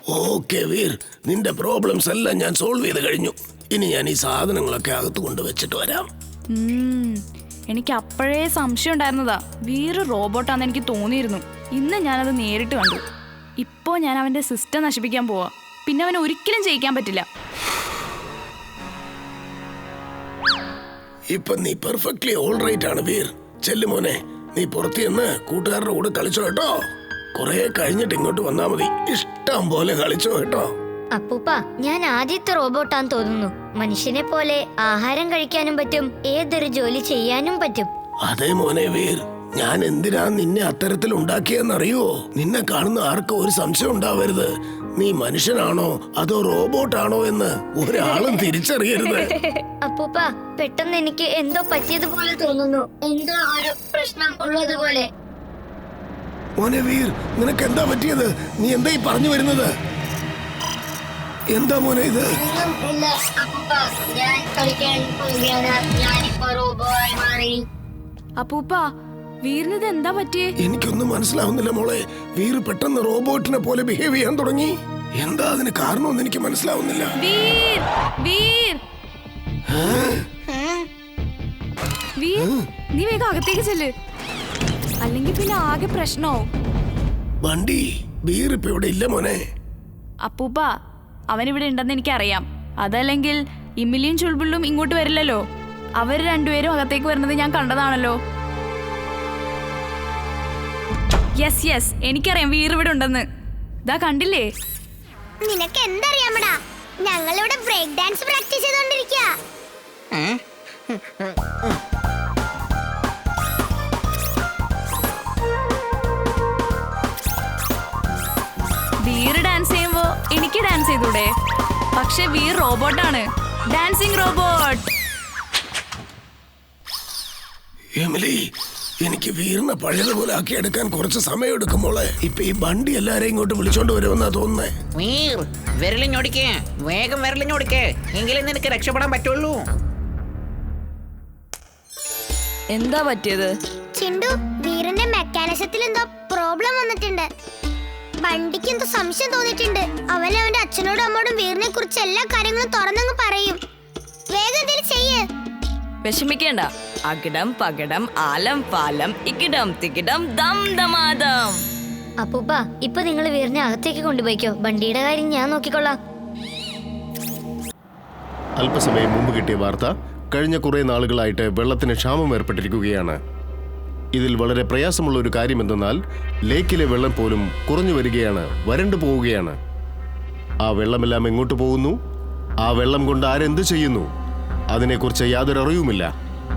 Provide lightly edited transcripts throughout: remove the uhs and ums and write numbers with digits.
Okay Veer, നിന്റെ problems എല്ലാം ഞാൻ സോൾവ് ചെയ്ത് കഴിഞ്ഞു. ഇനി ഞാൻ ഈ സാധനങ്ങളൊക്കെ അകത്ത് കൊണ്ടുവച്ചിട്ട് വരാം. എനിക്ക് അപ്പോഴേ സംശയം ഉണ്ടായിരുന്നതാ, വീർ റോബോട്ടാന്ന് എനിക്ക് തോന്നിയിരുന്നു. ഇന്ന് ഞാനത് നേരിട്ട് കണ്ടു. ഇപ്പോ ഞാൻ അവന്റെ സിസ്റ്റം നശിപ്പിക്കാൻ പോവാ. പിന്നെ അവനെ ഒരിക്കലും ജയിക്കാൻ പറ്റില്ല. ഇപ്പൊ നീ പെർഫെക്റ്റ്ലി ഓൾ റൈറ്റ് ആണ് വീർ. ചെല്ലു മോനെ, നീ പുറത്ത് ചെന്ന് കൂട്ടുകാരുടെ കൂടെ കളിച്ചോ കേട്ടോ. കുറെ കഴിഞ്ഞിട്ട് ഇങ്ങോട്ട് വന്നാ മതി. ഇഷ്ടം പോലെ കളിച്ചോ കേട്ടോ. അപ്പൂപ്പ, ഞാൻ ആദ്യത്തെ റോബോട്ടാന്ന് തോന്നുന്നു. മനുഷ്യനെ പോലെ ആഹാരം കഴിക്കാനും പറ്റും, ഏതൊരു ജോലി ചെയ്യാനും പറ്റും. അതെ മോനെ വീർ, ഞാൻ എന്തിനാ നിന്നെ അത്തരത്തിൽ ഉണ്ടാക്കിയെന്നറിയോ? നിന്നെ കാണുന്ന ആർക്കും ഒരു സംശയം ഉണ്ടാവരുത്. നീ മനുഷ്യനാണോ അതോ റോബോട്ടാണോ എന്ന് ഒരാളും തിരിച്ചറിയരുത്. അപ്പൂപ്പ, പെട്ടെന്ന് എനിക്ക് എന്തോ പറ്റിയതുപോലെ തോന്നുന്നു. എന്തോ ഒരു പ്രശ്നം ഉള്ളതുപോലെ. മോനെ വീർ, നിനക്ക് എന്താ പറ്റിയത്? നീ എന്താ ഈ പറഞ്ഞു വരുന്നത്? എന്താ മോനെ ഇത്? അപ്പൂപ്പ, വീറിനിത് എന്താ പറ്റിയേ? എനിക്കൊന്നും മനസ്സിലാവുന്നില്ല മോളെ. വീർ പെട്ടെന്ന് റോബോട്ടിനെ പോലെ ബിഹേവ് ചെയ്യാൻ തുടങ്ങി. എന്താ അതിന് കാരണമെന്ന് എനിക്ക് മനസ്സിലാവുന്നില്ല. വീർ, വീർ, വീർ, നീ വേഗം അകത്തേക്ക് ചെല്ല്, അല്ലെങ്കിൽ പിന്നെ ആകെ പ്രശ്നമാവും. ബണ്ടി, വീർ ഇപ്പൊ ഇവിടെ ഇല്ല മോനെ. അപ്പൂപ്പ, അവനിവിടെ ഉണ്ടെന്ന് എനിക്കറിയാം. അതല്ലെങ്കിൽ ഇമിലിയും ചുൾബുള്ളും ഇങ്ങോട്ട് വരില്ലല്ലോ. അവർ രണ്ടുപേരും അകത്തേക്ക് വരുന്നത് ഞാൻ കണ്ടതാണല്ലോ. യെസ് യെസ്, എനിക്കറിയാം വീർ ഇവിടെ ഉണ്ടെന്ന്. ഇതാ കണ്ടില്ലേ? നിനക്ക് എന്തറിയാമടാ? ഞങ്ങളിവിടെ ബ്രേക്ക് ഡാൻസ് പ്രാക്ടീസ് ചെയ്തോണ്ടിരിക്കുക. വീർ ഡാൻസ് ചെയ്യുമ്പോ എനിക്ക് ഡാൻസ് ചെയ്തൂടെ? പക്ഷെ വീർ റോബോട്ടാണ്, ഡാൻസിങ് റോബോട്ട്. എമിലി, എനിക്ക് വീറിനെ പഴയതുപോലെ ആക്കി എടുക്കാൻ കുറച്ച് സമയം എടുക്കും മോളെ. ഇപ്പൊ ഈ ബണ്ടി എല്ലാരെയും ഇങ്ങോട്ട് വിളിച്ചോണ്ട് വരുമെന്നാ തോന്നുന്നേ. വീർ, വിരലിഞ്ഞോടിക്കേ, വേഗം വിരലിഞ്ഞോടിക്കേ, എങ്കിലേ നിനക്ക് രക്ഷപ്പെടാൻ പറ്റുള്ളൂ. എന്താ പറ്റിയത്? ചിണ്ടു, വീറിന്റെ മെക്കാനിസത്തിൽ എന്തോ പ്രോബ്ലം വന്നിട്ടുണ്ട്. ബണ്ടിക്ക് എന്തോ സംശയം തോന്നിയിട്ടുണ്ട്. അവൻ അവന്റെ അച്ഛനോടും അമ്മോടും വീറിനെ കുറിച്ച് എല്ലാ കാര്യങ്ങളും തുറന്നങ്ങ് പറയും. വേഗം എന്തെങ്കിലും ചെയ്യ്. വിഷമിക്കേണ്ട. അകിടം പകിടം ആലം പാലം ഇക്കിടം തിക്കിടം ദം ദമാദം. അപ്പൂപ്പ, ഇപ്പൊ നിങ്ങൾ വീറിനെ അകത്തേക്ക് കൊണ്ടുപോയിക്കോ. ബണ്ടിയുടെ കാര്യം ഞാൻ നോക്കിക്കൊള്ളാം. അല്പസമയം മുമ്പ് കിട്ടിയ വാർത്ത, കഴിഞ്ഞ കുറെ നാളുകളായിട്ട് വെള്ളത്തിന് ക്ഷാമം ഏർപ്പെട്ടിരിക്കുകയാണ്. ഇതിൽ വളരെ പ്രയാസമുള്ള ഒരു കാര്യം എന്തെന്നാൽ ലേക്കിലെ വെള്ളം പോലും കുറഞ്ഞു വരികയാണ്, വരണ്ടു പോവുകയാണ്. ആ വെള്ളമെല്ലാം എങ്ങോട്ട് പോകുന്നു? ആ വെള്ളം കൊണ്ട് ആരെന്ത് ചെയ്യുന്നു? അതിനെക്കുറിച്ച് യാതൊരു അറിവുമില്ല.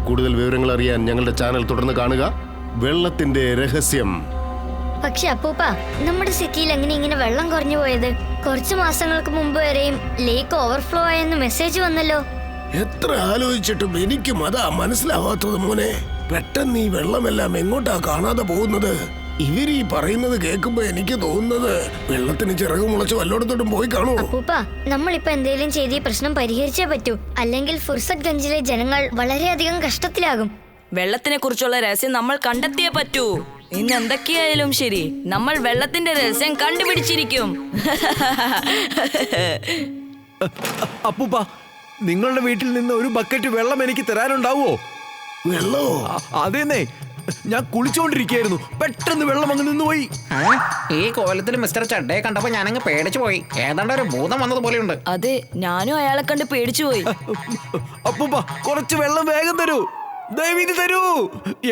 കൂടുതൽ വിവരങ്ങൾ അറിയാൻ ഞങ്ങളുടെ ചാനൽ തുടർന്ന് കാണുക. വെള്ളത്തിന്റെ രഹസ്യം. പക്ഷെ അപ്പൂപ്പ, നമ്മുടെ സിറ്റിയിൽ എങ്ങനെ ഇങ്ങനെ വെള്ളം കുറഞ്ഞു പോയത്? കുറച്ചു മാസങ്ങൾക്ക് മുമ്പ് വരെയും ലേക്ക് ഓവർഫ്ലോ ആയെന്ന് മെസ്സേജ് വന്നല്ലോ. എത്ര ആലോചിച്ചിട്ടും എനിക്കും അതാ മനസ്സിലാവാത്തത് മോനെ. പെട്ടെന്ന് ഈ വെള്ളമെല്ലാം എങ്ങോട്ടാ കാണാതെ പോകുന്നത്? ഇവര് ഈ പറയുന്നത് കേൾക്കുമ്പോ എനിക്ക് തോന്നുന്നത് വെള്ളത്തിന് ചിറക് മുളച്ച് വല്ലോടത്തോട്ടും പോയി കാണുമോ? അപ്പൂപ്പ, നമ്മളിപ്പോ എന്തെങ്കിലും ചെയ്ത് ഈ പ്രശ്നം പരിഹരിച്ചേ പറ്റൂ. അല്ലെങ്കിൽ ഫുർസത് ഗഞ്ചിലെ ജനങ്ങൾ വളരെയധികം കഷ്ടത്തിലാകും. വെള്ളത്തിനെ കുറിച്ചുള്ള രഹസ്യം നമ്മൾ കണ്ടെത്തിയേ പറ്റൂ. ഇന്ന് എന്തൊക്കെയായാലും ശരി, നമ്മൾ വെള്ളത്തിന്റെ രഹസ്യം കണ്ടുപിടിച്ചിരിക്കും. അപ്പൂപ്പ, നിങ്ങളുടെ വീട്ടിൽ നിന്ന് ഒരു ബക്കറ്റ് വെള്ളം എനിക്ക് തരാനുണ്ടാവോ? വെള്ളോ? അതേന്നേ, ഞാൻ കുളിച്ചോണ്ടിരിക്കുകയായിരുന്നു, പെട്ടെന്ന് വെള്ളം അങ്ങ് നിന്നുപോയി. ഈ കോലത്തിൽ മിസ്റ്റർ ചഡ്ഡയെ കണ്ടപ്പോ ഞാനങ്ങ് പേടിച്ചു പോയി. ഏതാണ്ട് ഒരു ഭൂതം വന്നതുപോലെയുണ്ട്. അതെ, ഞാനും അയാളെ കണ്ട് പേടിച്ചു പോയി. അപ്പൂപ്പ, കുറച്ച് വെള്ളം വേഗം തരൂ, ദയവിത് തരൂ.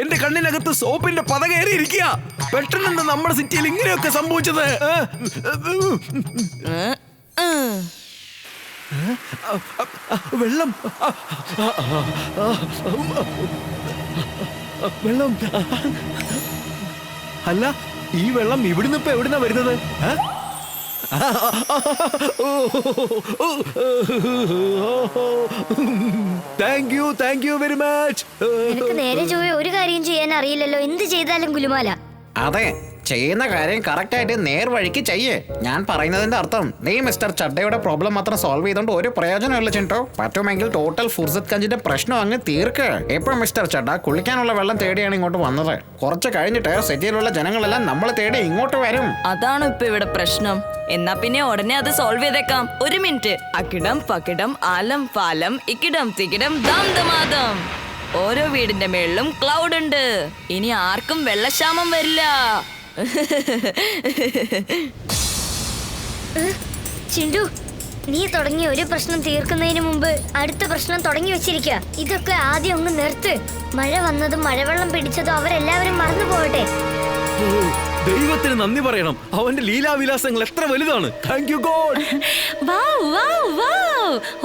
എന്റെ കണ്ണിനകത്ത് സോപ്പിന്റെ പത കയറിയിരിക്കുക. പെട്ടെന്ന് നമ്മുടെ സിറ്റിയിൽ ഇങ്ങനെയൊക്കെ സംഭവിച്ചത്. വെള്ളം, വെള്ളം. അല്ല, ഈ വെള്ളം ഇവിടുന്ന് ഇപ്പൊ എവിടുന്നാ വരുന്നത്? Thank you very much. നിനക്ക് നേരെ ചൊവ്വേ ഒരു കാര്യം ചെയ്യാൻ അറിയില്ലല്ലോ. എന്ത് ചെയ്താലും ഗുലുമാല. അതെ, ചെയ്യുന്ന കാര്യം കറക്റ്റ് ആയിട്ട് നേർവഴിക്ക് ചെയ്യേ. ഞാൻ പറയുന്നതിന്റെ അർത്ഥം നീ മിസ്റ്റർ ചഡ്ഡയുടെ പ്രോബ്ലം മാത്രം സോൾവ് ചെയ്തോണ്ട് ഒരു പ്രയോജനമില്ല ചിൻട്ടോ. പറ്റുമെങ്കിൽ ടോട്ടൽ ഫുർസത്ത് ഗഞ്ചിന്റെ പ്രശ്നം അങ്ങ് തീർക്ക്. ഇപ്പൊ മിസ്റ്റർ ചഡ്ഡ കുളിക്കാനുള്ള വെള്ളം തേടിയാണ് ഇങ്ങോട്ട് വന്നത്. കുറച്ച് കഴിഞ്ഞിട്ട് സിറ്റിയിലുള്ള ജനങ്ങളെല്ലാം നമ്മൾ തേടി ഇങ്ങോട്ട് വരും. അതാണോ ഇപ്പൊ ഇവിടെ പ്രശ്നം? എന്നാ പിന്നെ ഉടനെ അത് സോൾവ് ചെയ്തേക്കാം. ഒരു മിനിറ്റ്. അക്കിടം പക്കിടം ആലം പാലം ഇക്കിടം തിക്കിടം ദാം ദമാദം. ഓരോ വീടിന്റെ മേളിലും ക്ലൗഡ് ഉണ്ട്. ഇനി ആർക്കും വെള്ളക്ഷാമം വരില്ല. ചിണ്ടു, നീ തുടങ്ങിയ ഒരു പ്രശ്നം തീർക്കുന്നതിന് മുമ്പ് അടുത്ത പ്രശ്നം തുടങ്ങി വെച്ചിരിക്കുക. ഇതൊക്കെ ആദ്യം ഒന്ന് നിർത്ത്. മഴ വന്നതും മഴവെള്ളം പിടിച്ചതും അവരെല്ലാവരും മറന്നു പോകട്ടെ. ഓ, ദൈവത്തിന് നന്ദി പറയണം. അവന്റെ ലീലാവിലാസങ്ങൾ എത്ര വലുതാണ്. Thank you God.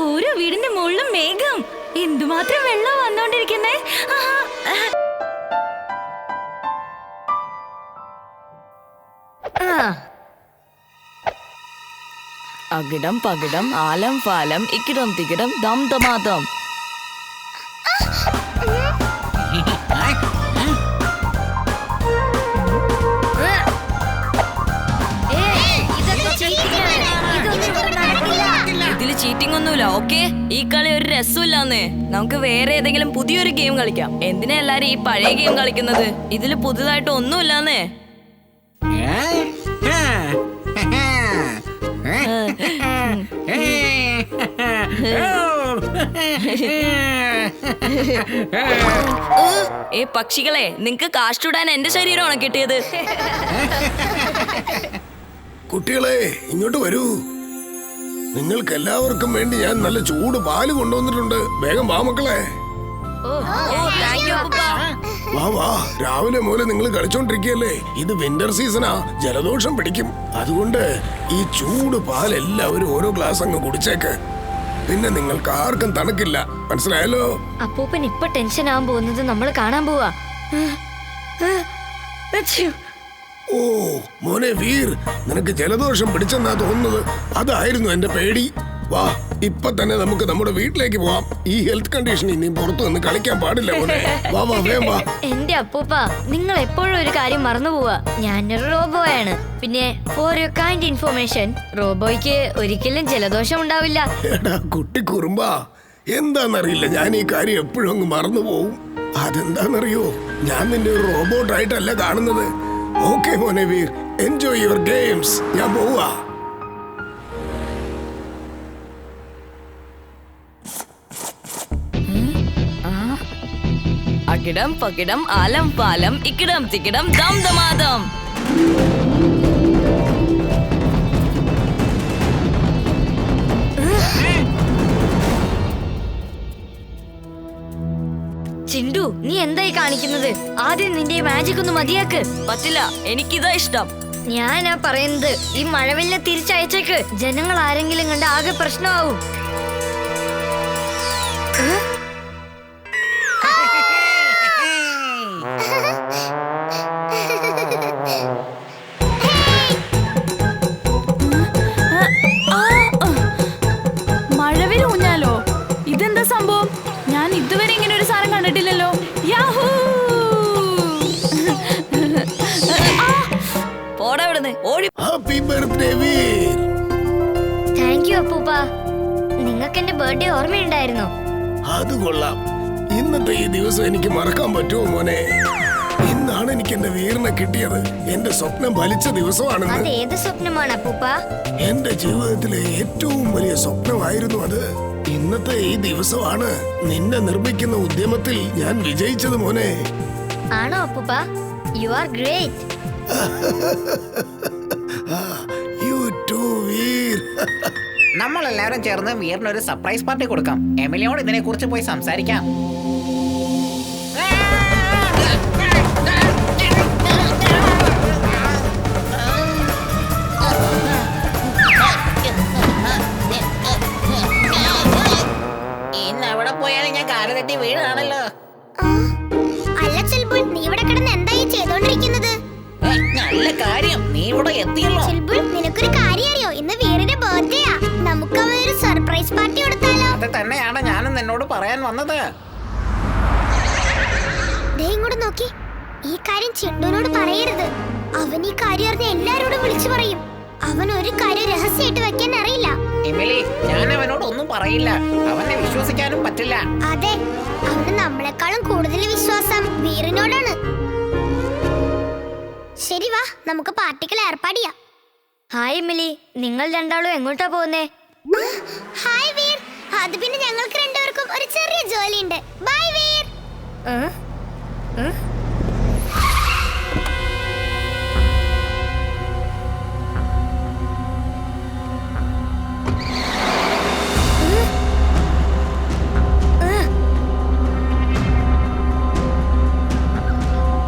ഓരോ വീടിന്റെ മുകളിലും മേഘം. എന്തുമാത്രം വെള്ളം വന്നോണ്ടിരിക്കുന്നേ. അകിടം പകിടം ആലം പാലം ഇക്കിടം തിക്കിടം ദം ദമാദം. ഇതില് ചീറ്റിംഗ് ഒന്നുമില്ല. ഓക്കെ, ഈ കളി ഒരു രസമില്ലാന്നേ. നമുക്ക് വേറെ ഏതെങ്കിലും പുതിയൊരു ഗെയിം കളിക്കാം. എന്തിനാ എല്ലാരും ഈ പഴയ ഗെയിം കളിക്കുന്നത്? ഇതില് പുതുതായിട്ട് ഒന്നുമില്ലാന്നേ. ഏ പക്ഷികളെ, നിങ്ങക്ക് കാഷ്ടിടാൻ എന്റെ ശരീരമാണ് കിട്ടിയത്. കുട്ടികളെ ഇങ്ങോട്ട് വരൂ. നിങ്ങൾക്ക് എല്ലാവർക്കും വേണ്ടി ഞാൻ നല്ല ചൂട് പാല് കൊണ്ടുവന്നിട്ടുണ്ട്. വേഗം വാ മക്കളെ. വാ വാ. രാവിലെ മുതൽ നിങ്ങൾ കളിച്ചോണ്ടിരിക്കുകയല്ലേ. ഇത് വിന്റർ സീസണാ, ജലദോഷം പിടിക്കും. അതുകൊണ്ട് ഈ ചൂട് പാൽ എല്ലാവരും ഓരോ ഗ്ലാസ് അങ്ങ് കുടിച്ചേക്ക്. പിന്നെ നിങ്ങൾക്ക് ആർക്കും തണുക്കില്ല. മനസ്സിലായല്ലോ? അപ്പൂപ്പൻ ഇപ്പൊ ടെൻഷൻ ആവാൻ പോകുന്നത് നമ്മൾ കാണാൻ പോവാ. ഓ മോനെ വീർ, നിനക്ക് ജലദോഷം പിടിച്ചെന്നാ തോന്നുന്നത്. അതായിരുന്നു എന്റെ പേടി. വാ, ഇപ്പൊ തന്നെ നമുക്ക് നമ്മുടെ വീട്ടിലേക്ക് പോവാം. ഈ ഹെൽത്ത് കണ്ടീഷൻ ഇനി പുറത്തു നിന്ന് കളിക്കാൻ പാടില്ല മോനെ. വാ വാ വേഗം വാ. എന്റെ അപ്പൂപ്പ, നിങ്ങൾ എപ്പോഴും ഒരു കാര്യം മറന്നു പോവാ. ഞാനൊരു റോബോയാണ്. പിന്നെ ഫോർ യുവർ കൈൻഡ് ഇൻഫോർമേഷൻ, റോബോയ്ക്ക് ഒരിക്കലും ജലദോഷം ഉണ്ടാവില്ല. എടാ കുട്ടി കുറുമ്പാ, എന്താന്നറിയില്ല, ഞാൻ ഈ കാര്യം എപ്പോഴും അങ്ങ് മറന്നു പോവും. അതെന്താന്നറിയോ, ഞാൻ നിന്റെ ഒരു റോബോട്ടായിട്ടല്ല കാണുന്നത്. ഓക്കെ മോനെ വീർ, എൻജോയ് യുവർ ഗെയിംസ്. ഞാൻ പോവാ. അകിടം പകിടം ആലം പാലം ഇക്കിടം തിക്കിടം ദം ദമാദം. ചിണ്ടു, നീ എന്തായി കാണിക്കുന്നത്? ആദ്യം നിന്റെ മാജിക് ഒന്ന് മതിയാക്ക്. പറ്റില്ല, എനിക്കിതാ ഇഷ്ടം. ഞാനാ പറയുന്നത്, ഈ മഴവെല്ല തിരിച്ചയച്ചേക്ക്. ജനങ്ങൾ ആരെങ്കിലും കണ്ട് ആകെ പ്രശ്നമാവും. മഴവിൽ ഊഞ്ഞാലോ? ഇതെന്താ സംഭവം? ഞാൻ ഇതുവരെ ഇങ്ങനെ ഒരു സാധനം കണ്ടിട്ടില്ലല്ലോ. യാഹൂ! പോടാ ഇവിടുന്ന്, ഓടി. Happy birthday Veer. Thank you അപ്പൂപ്പ. നിങ്ങൾക്ക് എന്റെ ബർത്ത്ഡേ ഓർമ്മയുണ്ടായിരുന്നോ? അത് കൊള്ളാം. ഇന്നത്തെ ഈ ദിവസം എനിക്ക് മറക്കാൻ പറ്റുമോ മോനെ? ഇന്നാണ് എനിക്ക് എന്റെ വീറിനെ കിട്ടിയത്. എന്റെ സ്വപ്നം ഫലിച്ച ദിവസമാണെന്ന്. അത് ഏത് സ്വപ്നമാണ് അപ്പൂപ്പ? എന്റെ ജീവിതത്തിലെ ഏറ്റവും വലിയ സ്വപ്നമായിരുന്നു അത്. ഇന്നത്തെ ഈ ദിവസമാണ് നിന്നെ നിർമ്മിക്കുന്ന ഉദ്യമത്തിൽ ഞാൻ വിജയിച്ചത് മോനെ. ആണോ അപ്പൂപ്പ? You are great. You too Veer. നമ്മളെല്ലാവരും ചേർന്ന് വീറിന് ഒരു സർപ്രൈസ് പാർട്ടി കൊടുക്കാം. എമിലിയോട് ഇതിനെ കുറിച്ച് പോയി സംസാരിക്കാം. ഇന്ന് അവിടെ പോയാലും ഞാൻ കാല് തട്ടി വീഴാണല്ലോ. അല്ല ചിൽബുൾ, നീ ഇവിടെ കിടന്ന് എന്തായി ചെയ്തോണ്ടിരിക്കുന്നത്? നല്ല കാര്യം, നീ ഇവിടെ എത്തിയല്ലോ. ചിൽബുൾ, നിനക്കൊരു കാര്യം അറിയോ? ഇന്ന് വീറിന്റെ ബർത്ത്ഡേയാ. നമുക്ക് അവനൊരു സർപ്രൈസ് പാർട്ടി കൊടുത്താലോ? അത് തന്നെയാണ് ഞാനും നിന്നോട് പറയാൻ വന്നത്. ദേ ഇങ്ങോട്ട് നോക്കി. ഈ കാര്യം ചിണ്ടുവിനോട് പറയരുത്. അവൻ ഈ കാര്യം അറിഞ്ഞ എല്ലാരോടും വിളിച്ചു പറയും. അവൻ ഒരു കാര്യം രഹസ്യമായിട്ട് വെക്കാൻ അറിയില്ല. എമിലി, ഞാൻ അവനോട് ഒന്നും പറയില്ല. അവനെ വിശ്വസിക്കാനും പറ്റില്ല. അതെ, അവന് നമ്മളെക്കാളും കൂടുതൽ വിശ്വാസം വീറിനോടാണ്. ശരി, വാ നമുക്ക് പാർട്ടികൾ ഏർപ്പാട് ചെയ്യാം. ഹായ് മിലി, നിങ്ങൾ രണ്ടാളും എങ്ങോട്ടാ പോകുന്നേ? ഹായ് വീർ. അത് പിന്നെ ഞങ്ങൾക്ക് രണ്ടുപേർക്കും ഒരു ചെറിയ ജോലിയുണ്ട്. Bye Veer.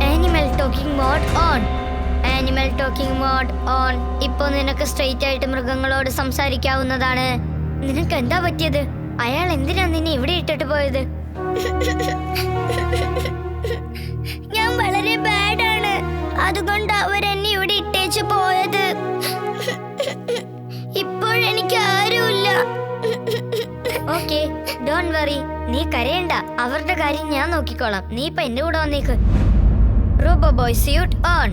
Animal talking mode on. Animal talking mode on. ഇപ്പൊ നിനക്ക് സ്ട്രെയിറ്റ് ആയിട്ട് മൃഗങ്ങളോട് സംസാരിക്കാവുന്നതാണ്. നിനക്ക് എന്താ പറ്റിയത്? അയാൾ എന്തിനാ നിന്നെ ഇവിടെ ഇട്ടിട്ട് പോയത്? ഞാൻ വളരെ ബാഡാണ്, അതുകൊണ്ട് അവരെന്നെ ഇവിടെ ഇട്ടേച്ചു പോയത്. ഇപ്പോഴെനിക്ക് ആരുമില്ല. Okay, don't worry. നീ കരയണ്ട, അവരുടെ കാര്യം ഞാൻ നോക്കിക്കോളാം. നീ ഇപ്പൊ എന്റെ കൂടെ വന്നേക്ക്. Robo boy suit on.